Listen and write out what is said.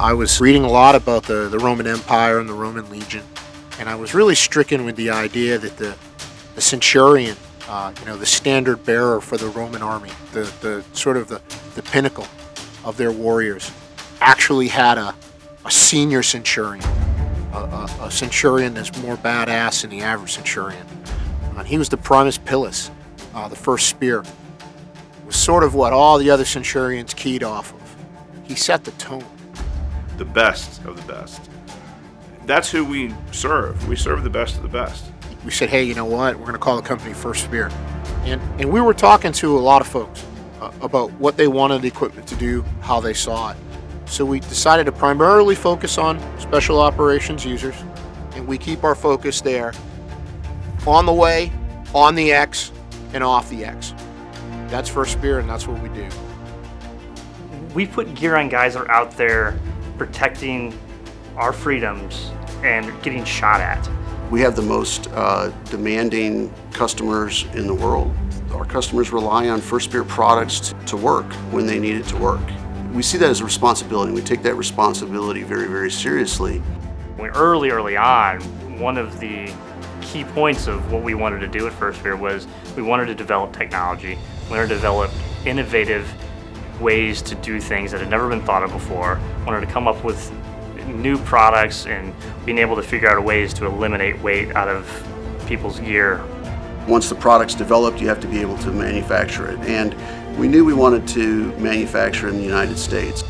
I was reading a lot about the Roman Empire and the Roman Legion, and I was really stricken with the idea that the centurion, the standard bearer for the Roman army, the sort of the pinnacle of their warriors, actually had a senior centurion, a centurion that's more badass than the average centurion. And he was the Primus Pilus, the FirstSpear. It was sort of what all the other centurions keyed off of. He set the tone. The best of the best. That's who we serve. We serve the best of the best. We said, hey, you know what? We're going to call the company FirstSpear. And we were talking to a lot of folks about what they wanted the equipment to do, how they saw it. So we decided to primarily focus on special operations users, and we keep our focus there on the way, on the X, and off the X. That's FirstSpear, and that's what we do. We put gear on guys that are out there protecting our freedoms and getting shot at. We have the most demanding customers in the world. Our customers rely on FirstSpear products to work when they need it to work. We see that as a responsibility. We take that responsibility very, very seriously. Early on, one of the key points of what we wanted to do at FirstSpear was we wanted to develop technology. We wanted to develop innovative ways to do things that had never been thought of before. We wanted to come up with new products and being able to figure out ways to eliminate weight out of people's gear. Once the product's developed, you have to be able to manufacture it. And we knew we wanted to manufacture in the United States.